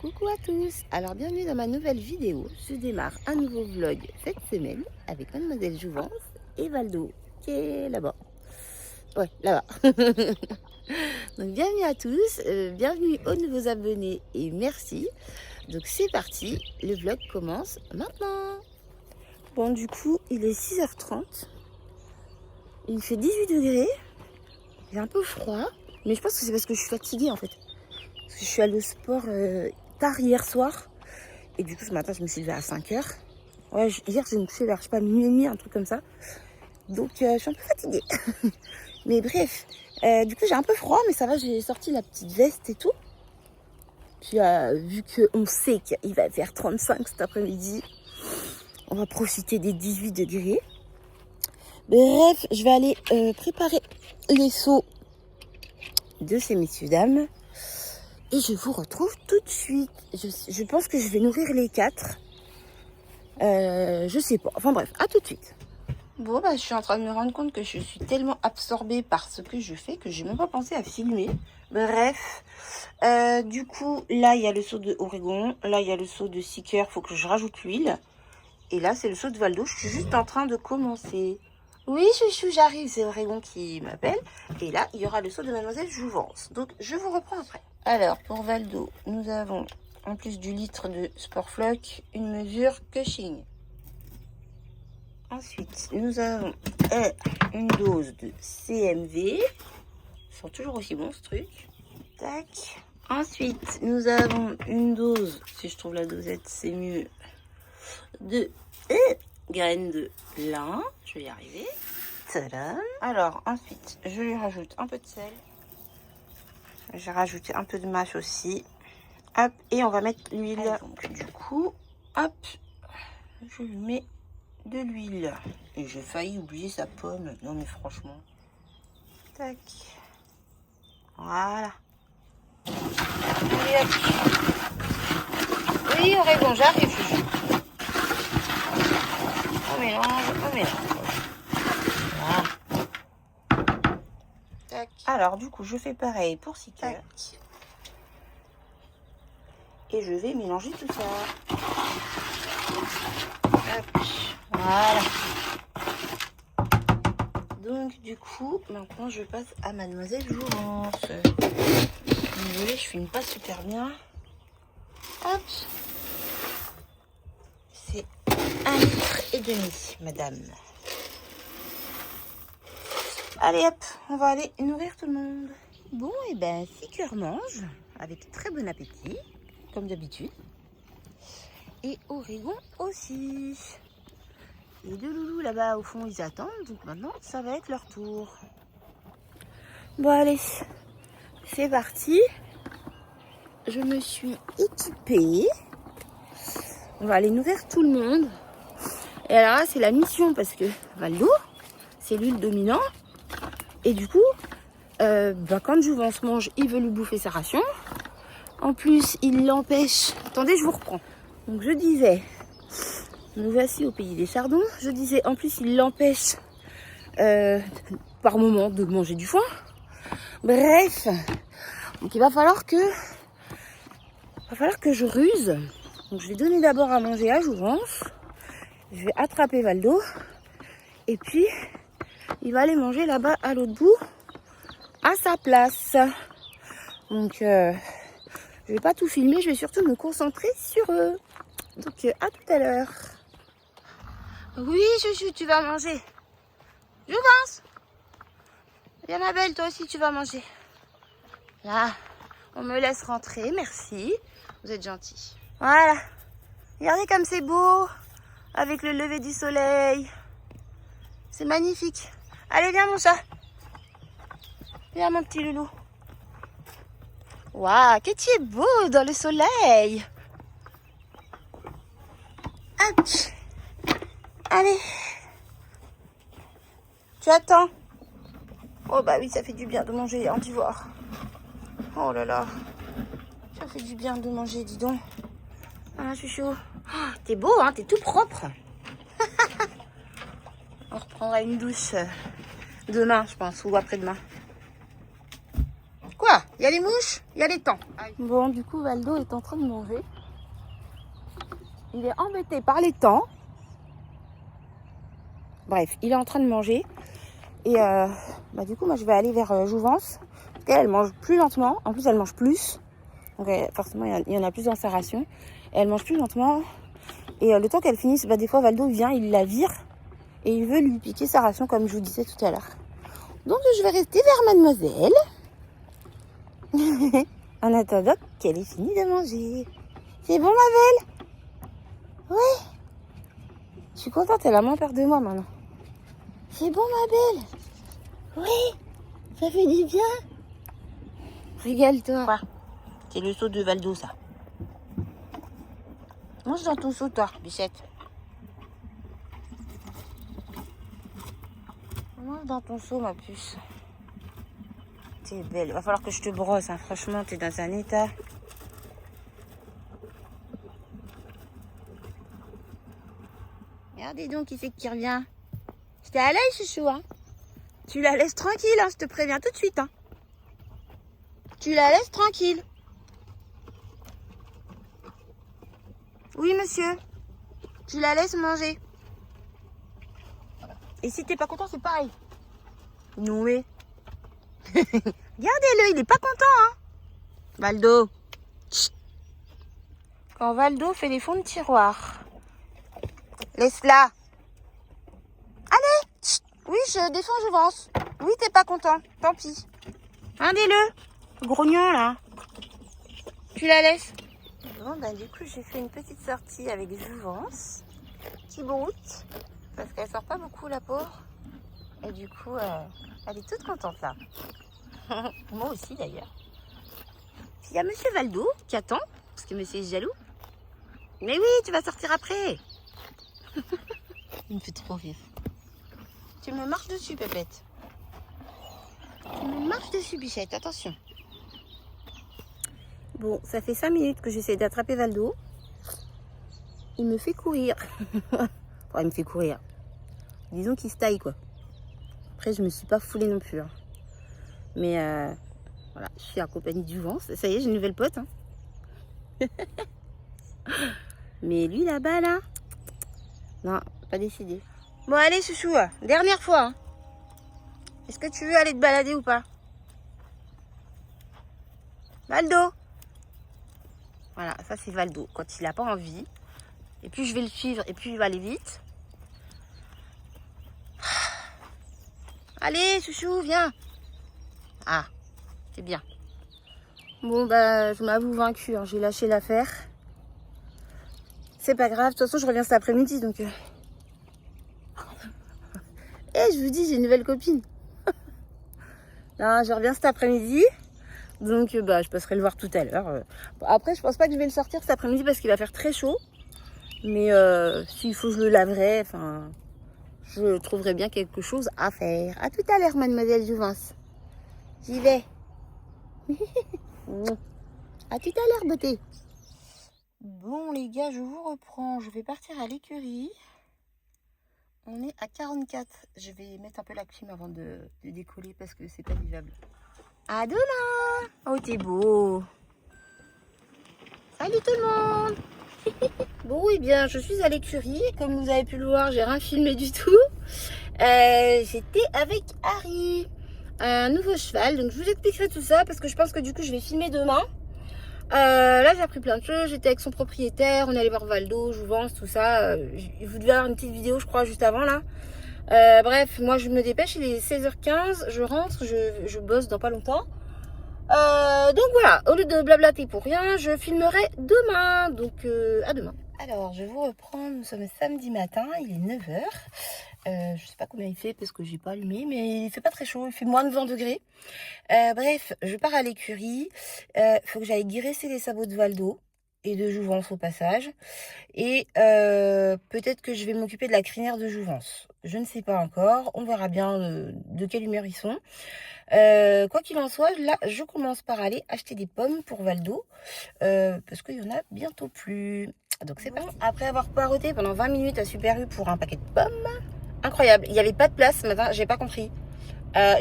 Coucou à tous. Alors bienvenue dans ma nouvelle vidéo. Je démarre un nouveau vlog cette semaine avec Mademoiselle Jouvence et Valdo qui est là-bas. Ouais, là-bas. Donc bienvenue à tous, bienvenue aux nouveaux abonnés et merci. Donc c'est parti, le vlog commence maintenant. Bon du coup il est 6h30. Il fait 18 degrés. Il est un peu froid. Mais je pense que c'est parce que je suis fatiguée en fait. Parce que je suis allée au sport tard hier soir. Et du coup, ce matin, je me suis levée à 5h. Ouais, hier, j'ai me couché vers, je sais pas, minuit et demi, un truc comme ça. Donc, je suis un peu fatiguée. Mais bref, du coup, j'ai un peu froid, mais ça va, j'ai sorti la petite veste et tout. Puis, vu qu'on sait qu'il va faire 35 cet après-midi, on va profiter des 18 degrés. Bref, je vais aller préparer les seaux de ces messieurs dames. Et je vous retrouve tout de suite. Je pense que je vais nourrir les 4. Je sais pas. Enfin bref, à tout de suite. Bon, bah, je suis en train de me rendre compte que je suis tellement absorbée par ce que je fais que j'ai même pas pensé à filmer. Bref. Du coup, là, il y a le seau de Oregon. Là, il y a le seau de Seeker. Faut que je rajoute l'huile. Et là, c'est le seau de Valdo. Je suis juste en train de commencer. Oui, chouchou, j'arrive. C'est Oregon qui m'appelle. Et là, il y aura le seau de Mademoiselle Jouvence. Donc, je vous reprends après. Alors, pour Valdo, nous avons, en plus du litre de Sportfloc, une mesure Cushing. Ensuite, nous avons une dose de CMV. Ils sont toujours aussi bons, ce truc. Tac. Ensuite, nous avons une dose, si je trouve la dosette, c'est mieux, de graines de lin. Je vais y arriver. Tadam. Alors, ensuite, je lui rajoute un peu de sel. J'ai rajouté un peu de mâche aussi. Hop, et on va mettre l'huile. Donc, du coup, hop, je lui mets de l'huile. Et j'ai failli oublier sa pomme. Non, mais franchement. Tac. Voilà. Allez, hop. Oui, Oregon, j'arrive, chouchou. On mélange, on mélange. Voilà. Tac. Alors, du coup, je fais pareil pour Seeker. Et je vais mélanger tout ça. Hop. Voilà. Donc, du coup, maintenant, je passe à Mademoiselle Jouvence. Désolée, je filme pas super bien. Hop. C'est 1,5 litre, madame. Allez, hop, on va aller nourrir tout le monde. Bon, et ben, Seeker mange avec très bon appétit, comme d'habitude. Et Oregon aussi. Les deux loulous là-bas au fond, ils attendent. Donc maintenant, ça va être leur tour. Bon, allez, c'est parti. Je me suis équipée. On va aller nourrir tout le monde. Et alors là, c'est la mission parce que Valdo, c'est lui le dominant. Et du coup, quand Jouvence mange, il veut lui bouffer sa ration. En plus, il l'empêche. Attendez, je vous reprends. Donc je disais, nous voici au pays des chardons. Je disais, en plus, il l'empêche par moment de manger du foin. Bref, donc il va falloir que je ruse. Donc je vais donner d'abord à manger à Jouvence. Je vais attraper Valdo. Et puis, il va aller manger là-bas à l'autre bout, à sa place. Donc, je vais pas tout filmer. Je vais surtout me concentrer sur eux. Donc, à tout à l'heure. Oui, chouchou, tu vas manger. Jouvence. Viens, ma belle, toi aussi, tu vas manger. Là, on me laisse rentrer. Merci. Vous êtes gentil. Voilà. Regardez comme c'est beau. Avec le lever du soleil. C'est magnifique. Allez, viens, mon chat. Viens, mon petit loulou. Waouh, que tu es beau dans le soleil. Hop. Allez. Tu attends. Oh, bah oui, ça fait du bien de manger, hein, tu vois. Oh là là. Ça fait du bien de manger, dis donc. Ah, chouchou. Oh, t'es beau, hein, t'es tout propre. On reprendra une douche demain, je pense, ou après-demain. Quoi? Il y a les mouches, il y a les temps. Bon, du coup, Valdo est en train de manger. Il est embêté par les temps. Bref, il est en train de manger. Et du coup, moi, je vais aller vers Jouvence. Parce qu'elle mange plus lentement. En plus, elle mange plus. Donc, forcément, il y en a plus dans sa ration. Et elle mange plus lentement. Et le temps qu'elle finisse, des fois, Valdo vient, il la vire. Et il veut lui piquer sa ration, comme je vous disais tout à l'heure. Donc, je vais rester vers mademoiselle. En attendant qu'elle ait fini de manger. C'est bon, ma belle? Ouais. Je suis contente, elle a moins peur de moi maintenant. C'est bon, ma belle? Oui. Ça fait du bien. Régale-toi. C'est le seau de Valdo, ça. Mange dans ton seau, toi, bichette. Mange dans ton seau, ma puce. T'es belle. Il va falloir que je te brosse, hein. Franchement, t'es dans un état. Regardez donc qui c'est qui revient. Je t'ai à l'œil, chouchou, hein. Tu la laisses tranquille, hein. Je te préviens tout de suite, hein. Tu la laisses tranquille. Oui, monsieur. Tu la laisses manger. Et si t'es pas content, c'est pareil. Non, mais... Regardez-le, il est pas content, hein. Valdo. Chut. Quand Valdo fait des fonds de tiroir. Laisse-la. Allez. Chut. Oui, je défends Jouvence. Oui, t'es pas content. Tant pis. Regardez-le. Grognon, là. Tu la laisses. Bon, du coup, j'ai fait une petite sortie avec Jouvence. Qui broute. Parce qu'elle sort pas beaucoup, la pauvre. Et du coup, elle est toute contente, là. Moi aussi, d'ailleurs. Puis il y a monsieur Valdo qui attend. Parce que monsieur est jaloux. Mais oui, tu vas sortir après. Il me fait trop rire. Tu me marches dessus, Pépette. Tu me marches dessus, bichette. Attention. Bon, ça fait 5 minutes que j'essaie d'attraper Valdo. Il me fait courir. Enfin, il me fait courir. Disons qu'il se taille, quoi. Après, je me suis pas foulée non plus. Hein. Mais voilà, je suis en compagnie de Jouvence. Ça y est, j'ai une nouvelle pote. Hein. Mais lui, là-bas, là... Non, pas décidé. Bon, allez, chouchou. Dernière fois. Hein. Est-ce que tu veux aller te balader ou pas? Valdo. Voilà, ça c'est Valdo. Quand il n'a pas envie. Et puis je vais le suivre. Et puis il va aller vite. Allez, chouchou, viens. Ah, c'est bien. Bon, je m'avoue vaincue. Hein. J'ai lâché l'affaire. C'est pas grave. De toute façon, je reviens cet après-midi. Donc... Eh, je vous dis, j'ai une nouvelle copine. Non, je reviens cet après-midi. Donc, je passerai le voir tout à l'heure. Après, je pense pas que je vais le sortir cet après-midi parce qu'il va faire très chaud. Mais s'il faut, je le laverai. Enfin, je trouverai bien quelque chose à faire. À tout à l'heure, mademoiselle Jouvence. J'y vais. À tout à l'heure, beauté. Bon, les gars, je vous reprends. Je vais partir à l'écurie. On est à 44. Je vais mettre un peu la clim avant de décoller parce que c'est pas vivable. À demain. Oh, t'es beau. Salut tout le monde. Bon, eh bien, je suis à l'écurie. Comme vous avez pu le voir, j'ai rien filmé du tout. J'étais avec Harry, un nouveau cheval. Donc, je vous expliquerai tout ça parce que je pense que du coup, je vais filmer demain. Là, j'ai appris plein de choses. J'étais avec son propriétaire. On est allé voir Valdo, Jouvence, tout ça. Vous devez avoir une petite vidéo, je crois, juste avant là. Bref, moi, je me dépêche. Il est 16h15. Je rentre. Je bosse dans pas longtemps. Donc voilà, au lieu de blablater pour rien, je filmerai demain. Donc à demain. Alors, je vous reprends. Nous sommes samedi matin. Il est 9h. Je sais pas combien il fait parce que j'ai pas allumé, mais il fait pas très chaud. Il fait moins de 20 degrés. Bref, je pars à l'écurie. Faut que j'aille graisser les sabots de Valdo et de Jouvence au passage. Et peut-être que je vais m'occuper de la crinière de Jouvence. Je ne sais pas encore. On verra bien de quelle humeur ils sont. Quoi qu'il en soit, là, je commence par aller acheter des pommes pour Valdo. Parce qu'il y en a bientôt plus. Donc c'est parti. Après avoir poireauté pendant 20 minutes à Super U pour un paquet de pommes. Incroyable. Il n'y avait pas de place ce matin. J'ai pas compris.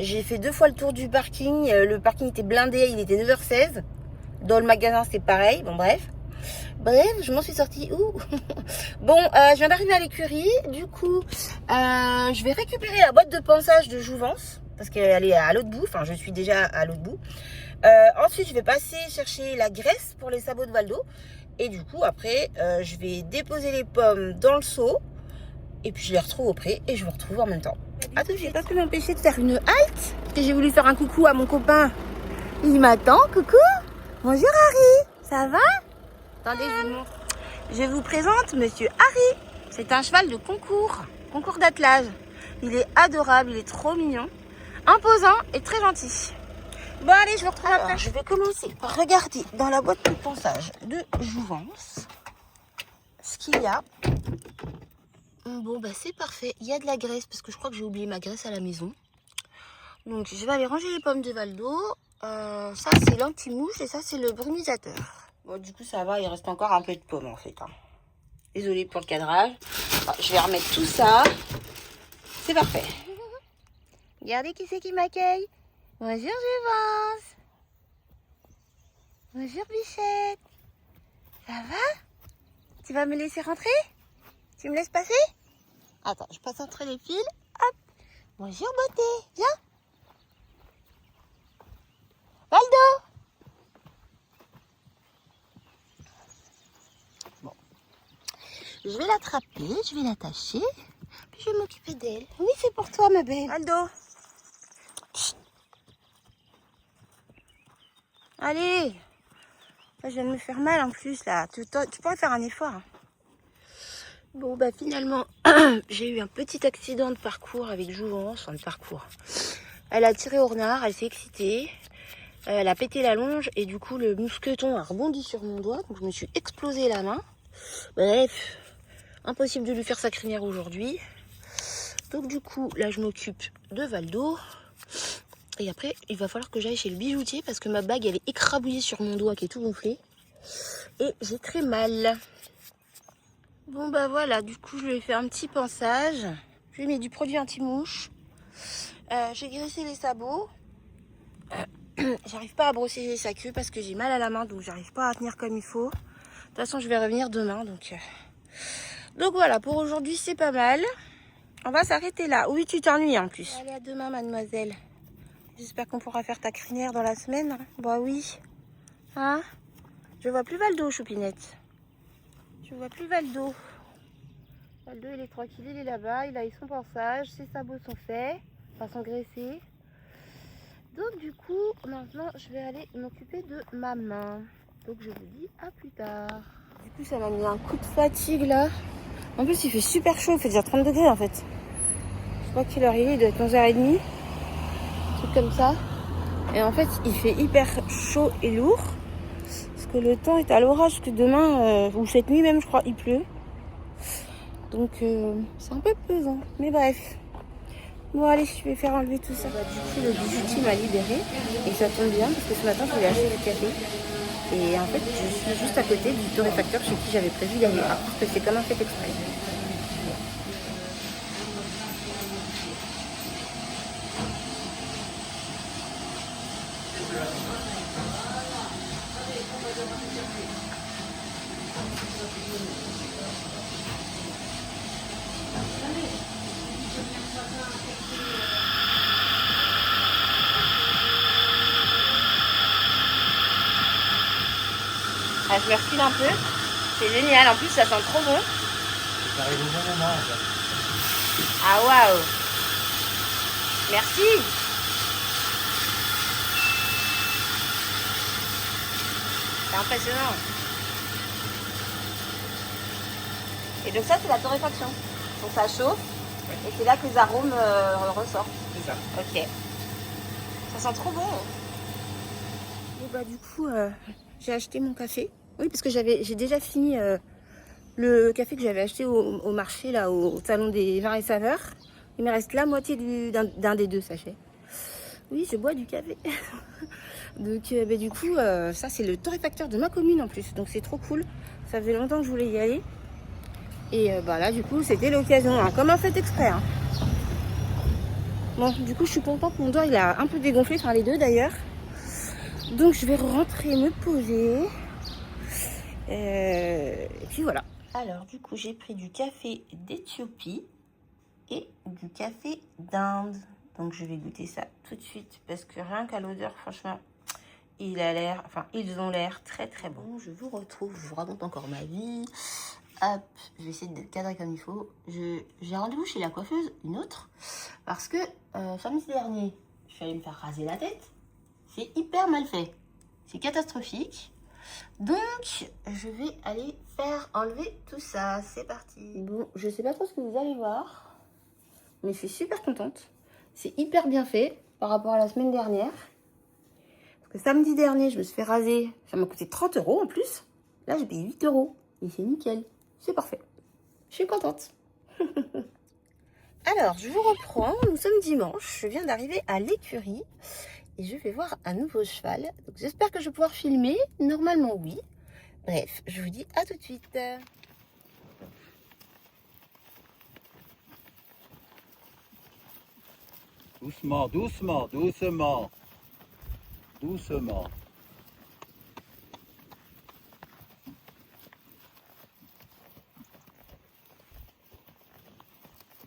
J'ai fait 2 fois le tour du parking. Le parking était blindé, il était 9h16. Dans le magasin, c'est pareil. Bon, bref. Bref, je m'en suis sortie où? Bon, je viens d'arriver à l'écurie. Du coup, je vais récupérer la boîte de ponçage de Jouvence. Parce qu'elle est à l'autre bout. Enfin, je suis déjà à l'autre bout. Ensuite, je vais passer chercher la graisse pour les sabots de Valdo. Et du coup, après, je vais déposer les pommes dans le seau. Et puis, je les retrouve au pré. Et je vous retrouve en même temps. Attends, j'ai pas pu m'empêcher de faire une halte. Parce que j'ai voulu faire un coucou à mon copain. Il m'attend. Coucou. Bonjour Harry. Ça va? Attendez, je vous montre. Je vous présente Monsieur Harry. C'est un cheval de concours. Concours d'attelage. Il est adorable. Il est trop mignon. Imposant et très gentil. Bon allez, je vous retrouve après. Je vais commencer par regarder dans la boîte de ponçage de Jouvence ce qu'il y a. Bon bah c'est parfait, il y a de la graisse parce que je crois que j'ai oublié ma graisse à la maison. Donc je vais aller ranger les pommes de Valdo. Ça c'est l'anti-mouche et ça c'est le brumisateur. Bon du coup ça va, il reste encore un peu de pommes en fait. Désolée pour le cadrage. Bon, je vais remettre tout ça. C'est parfait. Regardez qui c'est qui m'accueille. Bonjour Jouvence. Bonjour Bichette. Ça va? Tu vas me laisser rentrer? Tu me laisses passer? Attends, je passe entre les fils. Hop. Bonjour beauté. Viens. Valdo. Bon. Je vais l'attraper, je vais l'attacher. Puis je vais m'occuper d'elle. Oui, c'est pour toi ma belle. Valdo. Chut. Allez. Là, je viens de me faire mal en plus là. Tu pourrais faire un effort. Bon bah finalement j'ai eu un petit accident de parcours avec Jouvence, enfin de parcours. Elle a tiré au renard, elle s'est excitée, elle a pété la longe et du coup le mousqueton a rebondi sur mon doigt, donc je me suis explosé la main. Bref, impossible de lui faire sa crinière aujourd'hui. Donc du coup là je m'occupe de Valdo. Et après il va falloir que j'aille chez le bijoutier parce que ma bague elle est écrabouillée sur mon doigt qui est tout gonflé. Et j'ai très mal. Bon bah voilà, du coup je lui ai fait un petit ponçage. Je lui ai mis du produit anti-mouche. J'ai graissé les sabots. J'arrive pas à brosser sa queue parce que j'ai mal à la main, donc j'arrive pas à tenir comme il faut. De toute façon je vais revenir demain, donc voilà, pour aujourd'hui c'est pas mal. On va s'arrêter là. Oui, tu t'ennuies en plus. Allez, à demain mademoiselle. J'espère qu'on pourra faire ta crinière dans la semaine. Bah oui. Hein? Je vois plus Valdo, Choupinette. Je vois plus Valdo. Valdo, il est tranquille, il est là-bas. Il a eu son ponçage. Ses sabots sont faits. Enfin, sont graissés. Donc, du coup, maintenant, je vais aller m'occuper de ma main. Donc, je vous dis à plus tard. Du coup, ça m'a mis un coup de fatigue, là. En plus, il fait super chaud. Il fait déjà 30 degrés, en fait. Je sais pas quelle heure il est. Il doit être 11h30. Un truc comme ça. Et en fait, il fait hyper chaud et lourd. Que le temps est à l'orage, que demain ou cette nuit même je crois il pleut, donc c'est un peu pesant, mais bref. Bon allez, je vais faire enlever tout ça. Du coup le bijoutier m'a libéré et ça tombe bien parce que ce matin je voulais acheter du café et en fait je suis juste à côté du torréfacteur chez qui j'avais prévu d'aller, parce que c'est comme un fait exprès. Ah, je me refile un peu. C'est génial. En plus, ça sent trop bon. Ça arrive au bon moment, en fait. Ah, waouh. Merci. C'est impressionnant. Et donc ça, c'est la torréfaction. Donc ça chauffe. Et c'est là que les arômes ressortent. C'est ça. Ok. Ça sent trop bon. Et bah du coup, j'ai acheté mon café. Oui, parce que j'ai déjà fini le café que j'avais acheté au marché, là, au salon des vins et saveurs. Il me reste la moitié d'un des 2 sachets. Oui, je bois du café. Donc bah, du coup, ça c'est le torréfacteur de ma commune en plus. Donc c'est trop cool. Ça faisait longtemps que je voulais y aller. Et bah là du coup, c'était l'occasion, hein, comme un fait exprès. Hein. Bon, du coup, je suis contente. Mon doigt, il a un peu dégonflé. Enfin, les deux d'ailleurs. Donc, je vais rentrer me poser. Et puis voilà. Alors, du coup, j'ai pris du café d'Éthiopie et du café d'Inde. Donc, je vais goûter ça tout de suite parce que rien qu'à l'odeur, franchement, ils ont l'air très très bons. Je vous retrouve, je vous raconte encore ma vie. Hop, je vais essayer de cadrer comme il faut. J'ai rendez-vous chez la coiffeuse, une autre, parce que samedi dernier, je suis allée me faire raser la tête. C'est hyper mal fait. C'est catastrophique. Donc, je vais aller faire enlever tout ça. C'est parti. Bon, je sais pas trop ce que vous allez voir, mais je suis super contente. C'est hyper bien fait par rapport à la semaine dernière. Parce que samedi dernier, je me suis fait raser. Ça m'a coûté 30 € en plus. Là, j'ai payé 8 €. Et c'est nickel. C'est parfait. Je suis contente. Alors, je vous reprends. Nous sommes dimanche. Je viens d'arriver à l'écurie. Et je vais voir un nouveau cheval. Donc, j'espère que je vais pouvoir filmer. Normalement, oui. Bref, je vous dis à tout de suite. Doucement, doucement, doucement. Doucement.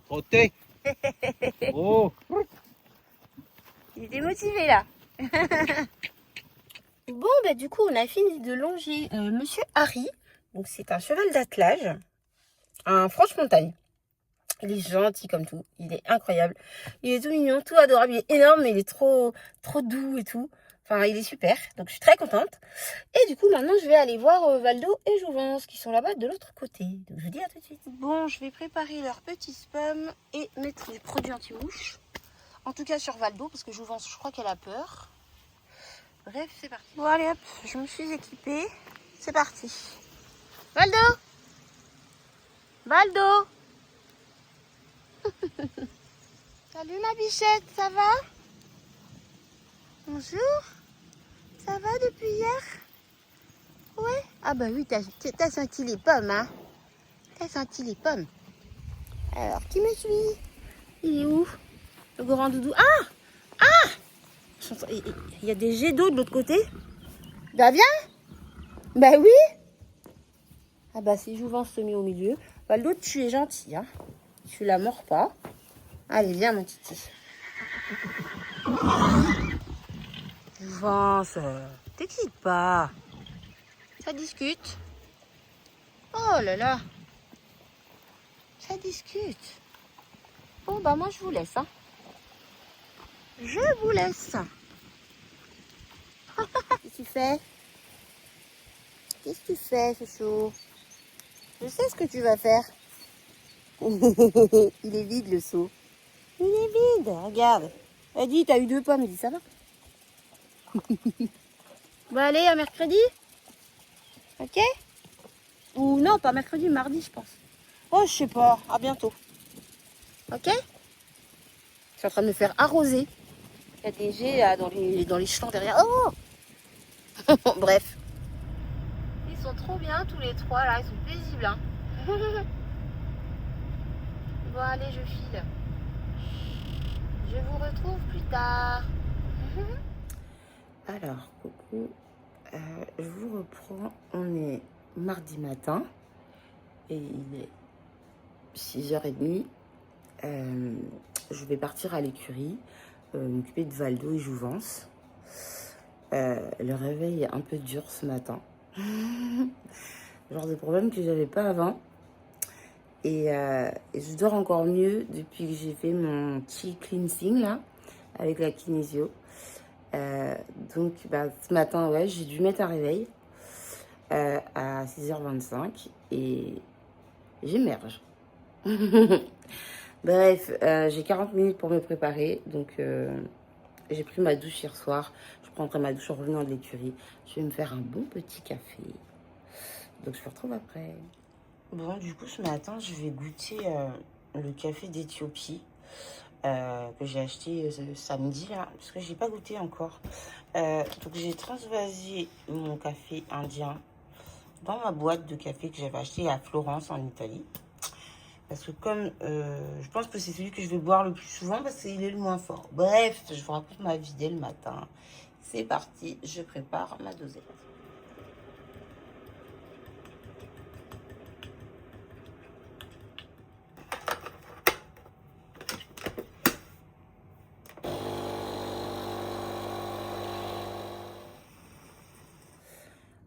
Trottez. Oh. Il est démotivé là. Bon, bah du coup, on a fini de longer Monsieur Harry. Donc, c'est un cheval d'attelage. Un franche-montagne. Il est gentil comme tout. Il est incroyable. Il est tout mignon, tout adorable. Il est énorme, mais il est trop doux et tout. Enfin, il est super. Donc, je suis très contente. Et du coup, maintenant, je vais aller voir Valdo et Jouvence qui sont là-bas de l'autre côté. Donc, je vous dis à tout de suite. Bon, je vais préparer leur petit spam et mettre les produits anti-mouches. En tout cas, sur Valdo, parce que Jouvence, je crois qu'elle a peur. Bref, c'est parti. Bon, allez, hop, je me suis équipée. C'est parti. Valdo! Valdo! Salut ma bichette, ça va? Bonjour. Ça va depuis hier? Ouais. Ah bah oui, t'as senti les pommes, hein? T'as senti les pommes. Alors, qui me suit? Il est où? Le grand doudou. Ah! Ah! Il y a des jets d'eau de l'autre côté. Bah viens! Bah oui! Ah bah c'est Jouvence se met au milieu. Bah l'autre, tu es gentil, hein? Tu la mords pas. Allez, viens mon titi. Jouvence, t'excites pas. Ça discute. Oh là là. Ça discute. Bon bah moi je vous laisse, hein. Je vous laisse. Qu'est-ce que tu fais? Qu'est-ce que tu fais, chouchou? Je sais ce que tu vas faire. Il est vide le seau. Il est vide, regarde. Elle dit, t'as eu 2 pommes, dis ça va. Bon allez, à mercredi. Ok? Ou non, pas mercredi, mardi je pense. Oh, je sais pas, à bientôt. Ok? Je suis en train de me faire arroser. Il y a des jets là, dans les champs derrière. Oh! Bref. Ils sont trop bien tous les 3 là, ils sont paisibles. Hein. Bon allez, je file. Je vous retrouve plus tard. Alors, coucou. Je vous reprends. On est mardi matin. Et il est 6h30. Je vais partir à l'écurie. M'occuper de Valdo et Jouvence. Le réveil est un peu dur ce matin. Genre de problème que j'avais pas avant. Et je dors encore mieux depuis que j'ai fait mon petit cleansing là, avec la kinésio. Donc bah, ce matin, ouais, j'ai dû mettre un réveil à 6h25 et j'émerge. Bref, j'ai 40 minutes pour me préparer. Donc j'ai pris ma douche hier soir. Je prendrai ma douche en revenant de l'écurie. Je vais me faire un bon petit café. Donc je vous retrouve après. Bon, du coup, ce matin, je vais goûter le café d'Éthiopie que j'ai acheté samedi, là, parce que j'ai pas goûté encore. Donc, j'ai transvasé mon café indien dans ma boîte de café que j'avais acheté à Florence, en Italie. Parce que comme je pense que c'est celui que je vais boire le plus souvent parce qu'il est le moins fort. Bref, je vous raconte ma vie dès le matin. C'est parti, je prépare ma dosette.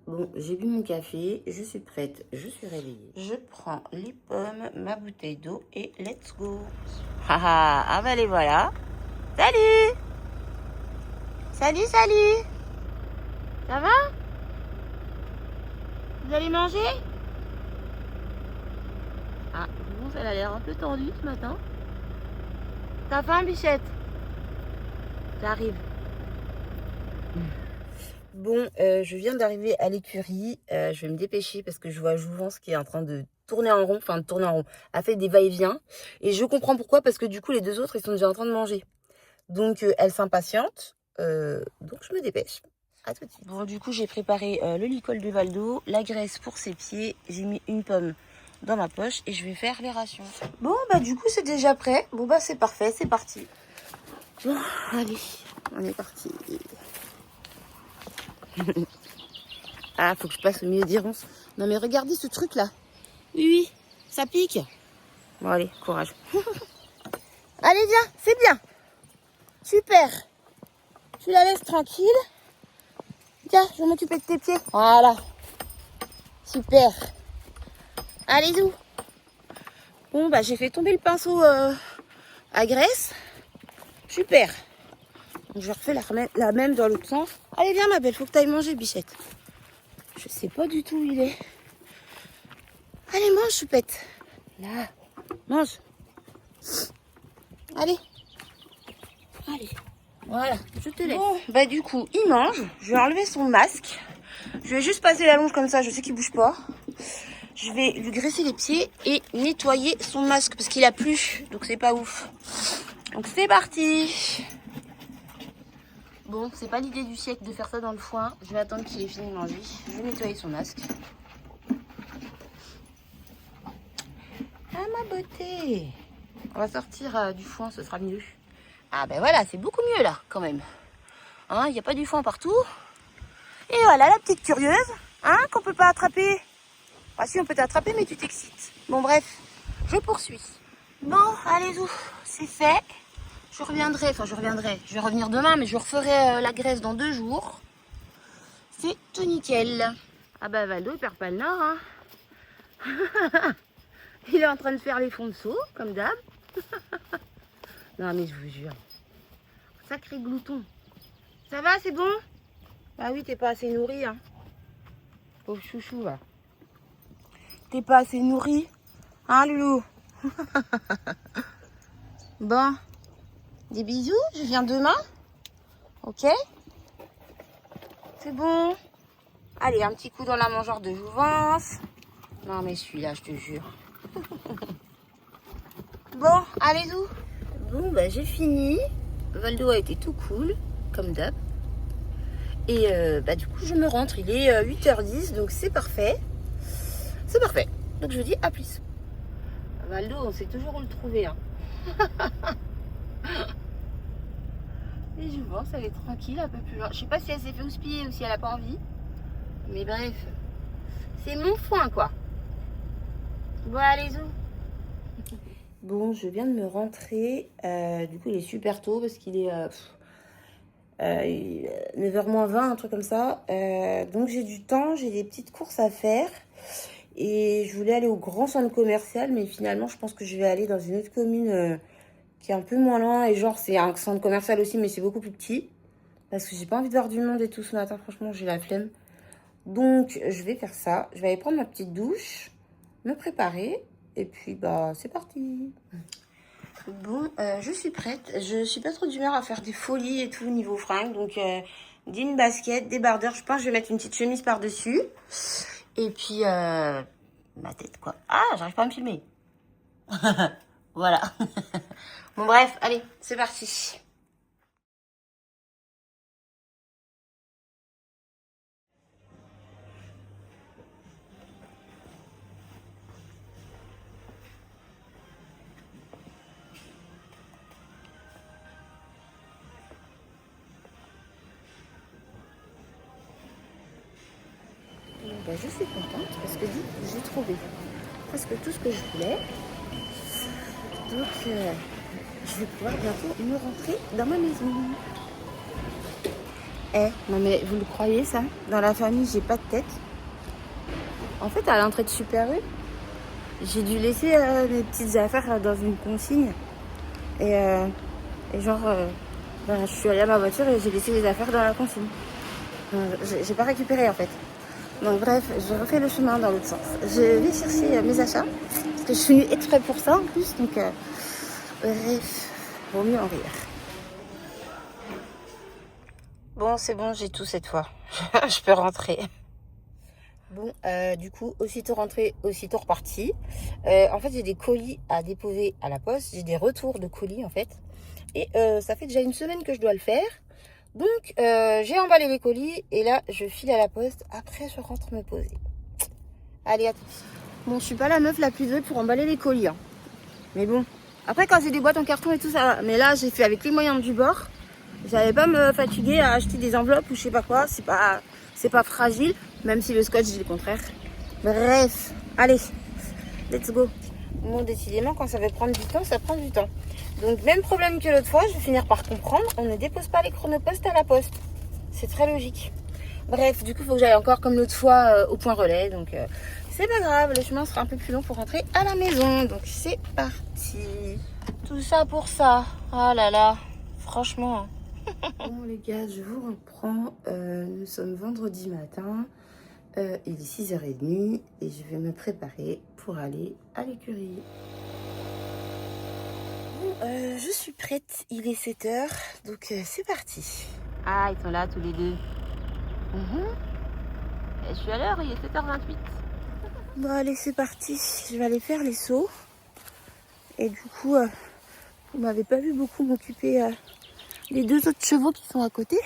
Bon, j'ai bu mon café, je suis prête, je suis réveillée. Je prends les pommes, ma bouteille d'eau et let's go. Ah bah les voilà. Salut. Salut, salut. Ça va? Vous allez manger? Ah, bon, ça a l'air un peu tendu ce matin. T'as faim, Bichette? J'arrive. Bon, je viens d'arriver à l'écurie. Je vais me dépêcher parce que je vois Jouvence qui est en train de tourner en rond. Enfin, de tourner en rond. A fait des va-et-vient. Et je comprends pourquoi. Parce que du coup, les deux autres, ils sont déjà en train de manger. Donc, elle s'impatiente. Donc, je me dépêche. À tout de suite. Bon, du coup, j'ai préparé le licol de Valdo, la graisse pour ses pieds. J'ai mis une pomme dans ma poche et je vais faire les rations. Bon, bah, du coup, c'est déjà prêt. Bon, bah, c'est parfait. C'est parti. Bon, allez, on est parti. Ah, faut que je passe au milieu des ronces. Non, mais regardez ce truc-là. Oui, oui, ça pique. Bon, allez, courage. Allez, viens, c'est bien. Super. Tu la laisses tranquille. Tiens, je vais m'occuper de tes pieds. Voilà. Super. Allez, où? Bon, bah, j'ai fait tomber le pinceau à graisse. Super. Donc, je refais la même dans l'autre sens. Allez, viens, ma belle, faut que tu ailles manger, Bichette. Je sais pas du tout où il est. Allez, mange, choupette. Là, mange. Allez. Allez. Voilà, je te laisse. Bon, bah du coup, il mange. Je vais enlever son masque. Je vais juste passer la longe comme ça, je sais qu'il bouge pas. Je vais lui graisser les pieds et nettoyer son masque parce qu'il a plu. Donc c'est pas ouf. Donc c'est parti. Bon, c'est pas l'idée du siècle de faire ça dans le foin. Je vais attendre qu'il ait fini de manger. Je vais nettoyer son masque. Ah ma beauté. On va sortir du foin, ce sera mieux. Ah ben voilà, c'est beaucoup mieux là quand même. Hein, il n'y a pas du foin partout. Et voilà la petite curieuse, hein, qu'on peut pas attraper. Ah si, on peut t'attraper, mais tu t'excites. Bon bref, je poursuis. Bon, allez où, c'est fait. Je reviendrai, je vais revenir demain, mais je referai la graisse dans 2 jours. C'est tout nickel. Ah bah Valdo, il perd pas le nord, hein. Il est en train de faire les fonds de seau, comme d'hab. Non mais je vous jure, sacré glouton. Ça va, c'est bon? Bah oui, t'es pas assez nourri, hein. Pauvre chouchou, va. T'es pas assez nourri, hein, Loulou? Bon, des bisous, je viens demain. Ok? C'est bon? Allez, un petit coup dans la mangeoire de Jouvence. Non, mais celui-là, je te jure. Bon, allez, où? Bon, bah j'ai fini. Valdo a été tout cool, comme d'hab. Et bah du coup, je me rentre. Il est 8h10, donc c'est parfait. C'est parfait. Donc je vous dis à plus. Valdo, on sait toujours où le trouver, hein. Et Jouvence, elle est tranquille, un peu plus loin. Je sais pas si elle s'est fait houspiller ou si elle a pas envie. Mais bref, c'est mon foin, quoi. Bon, allez, où? Bon, je viens de me rentrer. Du coup, il est super tôt parce qu'il est 9h moins 20, un truc comme ça. Donc, j'ai du temps, j'ai des petites courses à faire. Et je voulais aller au grand centre commercial, mais finalement, je pense que je vais aller dans une autre commune qui est un peu moins loin. Et genre, c'est un centre commercial aussi, mais c'est beaucoup plus petit. Parce que j'ai pas envie de voir du monde et tout ce matin. Franchement, j'ai la flemme. Donc, je vais faire ça. Je vais aller prendre ma petite douche, me préparer. Et puis, bah, c'est parti. Bon, je suis prête. Je suis pas trop d'humeur à faire des folies et tout niveau fringues. Donc, jean, basket, débardeur. Je pense que je vais mettre une petite chemise par-dessus. Et puis, ma tête, quoi. Ah, j'arrive pas à me filmer. Voilà. Bon, bref, allez, c'est parti. bah, je suis contente parce que j'ai trouvé presque tout ce que je voulais. Donc je vais pouvoir bientôt me rentrer dans ma maison. Non mais vous le croyez ça? Dans la famille, j'ai pas de tête. En fait, à l'entrée de Super U, j'ai dû laisser mes petites affaires dans une consigne. Et genre, je suis allée à ma voiture et j'ai laissé les affaires dans la consigne. J'ai pas récupéré en fait. Donc bref, je refais le chemin dans l'autre sens. Je vais chercher mes achats. Parce que je suis venue exprès pour ça en plus. Donc bref, vaut mieux en rire. Bon, c'est bon, j'ai tout cette fois. Je peux rentrer. Bon, du coup, aussitôt rentré, aussitôt reparti. En fait, j'ai des colis à déposer à la poste. J'ai des retours de colis, en fait. Et ça fait déjà une semaine que je dois le faire. Donc, j'ai emballé les colis. Et là, je file à la poste. Après, je rentre me poser. Allez, à tout. Bon, je suis pas la meuf la plus douée pour emballer les colis. Hein. Mais bon. Après, quand j'ai des boîtes en carton et tout, ça va. Mais là, j'ai fait avec les moyens du bord. J'allais pas me fatiguer à acheter des enveloppes ou je sais pas quoi. C'est pas fragile. Même si le scotch dit le contraire. Bref, allez, let's go. Bon, décidément, quand ça veut prendre du temps, ça prend du temps. Donc, même problème que l'autre fois, je vais finir par comprendre. On ne dépose pas les chronopostes à la poste. C'est très logique. Bref, du coup, il faut que j'aille encore comme l'autre fois au point relais. Donc, c'est pas grave, le chemin sera un peu plus long pour rentrer à la maison. Donc, c'est parti. Tout ça pour ça. Ah là là, franchement. Bon, les gars, je vous reprends. Nous sommes vendredi matin. Il est 6h30 et je vais me préparer pour aller à l'écurie. Bon, je suis prête, il est 7h, donc c'est parti. Ah, ils sont là tous les deux. Et je suis à l'heure, il est 7h28. Bon, allez, c'est parti. Je vais aller faire les sauts. Et du coup, vous m'avez pas vu beaucoup m'occuper des deux autres chevaux qui sont à côté.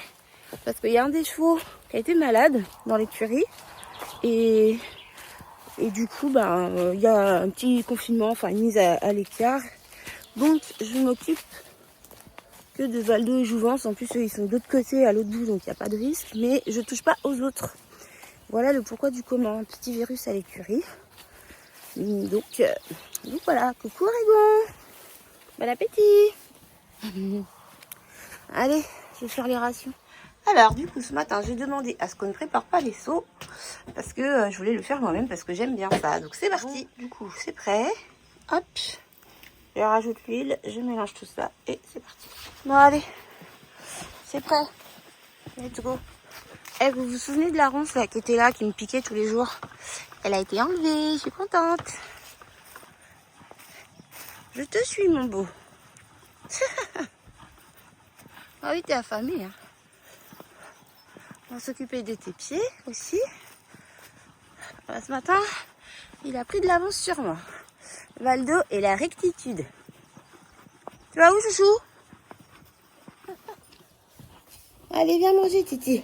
Parce qu'il y a un des chevaux qui a été malade dans l'écurie. Et du coup, y a un petit confinement, enfin une mise à l'écart. Donc, je m'occupe que de Valdo et Jouvence. En plus, eux, ils sont de l'autre côté, à l'autre bout, donc il n'y a pas de risque. Mais je touche pas aux autres. Voilà le pourquoi du comment. Un petit virus à l'écurie. Donc voilà. Coucou Régon. Bon appétit. Allez, je vais faire les rations. Alors, du coup, ce matin, j'ai demandé à ce qu'on ne prépare pas les seaux parce que je voulais le faire moi-même parce que j'aime bien ça. Donc, c'est parti. Du coup, c'est prêt. Hop. Je rajoute l'huile, je mélange tout ça et c'est parti. Bon, allez. C'est prêt. Let's go. Vous vous souvenez de la ronce là, qui était là, qui me piquait tous les jours? Elle a été enlevée. Je suis contente. Je te suis, mon beau. Ah oui, t'es affamé, hein. On va s'occuper de tes pieds aussi. Ce matin, il a pris de l'avance sur moi. Valdo et la rectitude. Tu vas où, chouchou? Allez, viens manger, Titi.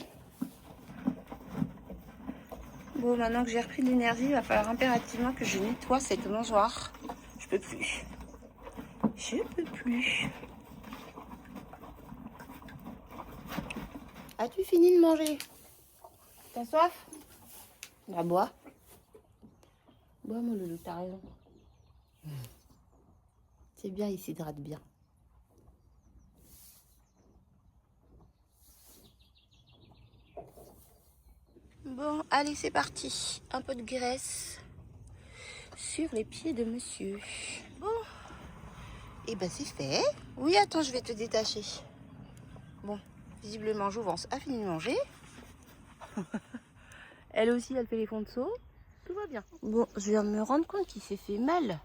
Bon, maintenant que j'ai repris de l'énergie, il va falloir impérativement que je nettoie cette mangeoire. Je peux plus. Je peux plus. As-tu fini de manger? T'as soif? Bah, bois. Bois, mon loulou, t'as raison. C'est bien, il s'hydrate bien. Bon, allez, c'est parti. Un peu de graisse sur les pieds de monsieur. Bon, et ben c'est fait. Oui, attends, je vais te détacher. Bon, visiblement, Jouvence a fini de manger. Elle aussi, elle fait les fonds de seau. Tout va bien. Bon, je viens de me rendre compte qu'il s'est fait mal.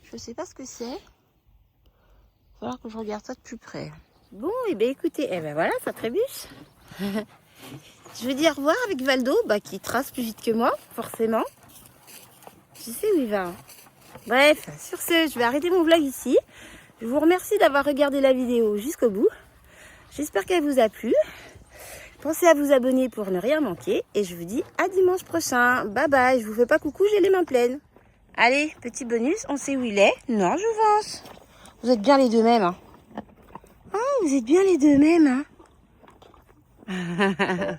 Je sais pas ce que c'est. Il va falloir que je regarde ça de plus près. Bon, et ben écoutez, voilà, ça trébuche. Je vais dire au revoir avec Valdo, qui trace plus vite que moi, forcément. Je sais où il va. Bref, sur ce, je vais arrêter mon vlog ici. Je vous remercie d'avoir regardé la vidéo jusqu'au bout. J'espère qu'elle vous a plu. Pensez à vous abonner pour ne rien manquer. Et je vous dis à dimanche prochain. Bye bye, je vous fais pas coucou, j'ai les mains pleines. Allez, petit bonus, on sait où il est. Non, Jouvence. Vous êtes bien les deux mêmes. Hein. Ah, vous êtes bien les deux mêmes. Hein.